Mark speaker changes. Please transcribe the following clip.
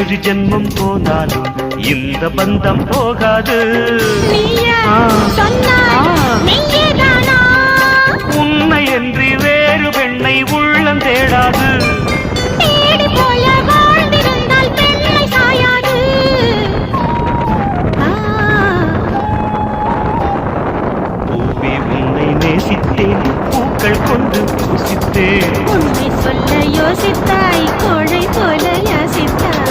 Speaker 1: ஒரு ஜென்மம் போனாலும் இந்த பந்தம் போகாது. உன்னை என்று வேறு பெண்ணை உள்ளம் தேடாது. பூவே உன்னை நேசித்தேன், பூக்கள் கொண்டு பூசித்தேன்.
Speaker 2: உண்மை சொல்ல யோசித்தாய், கோழை போல யாசித்தாய்.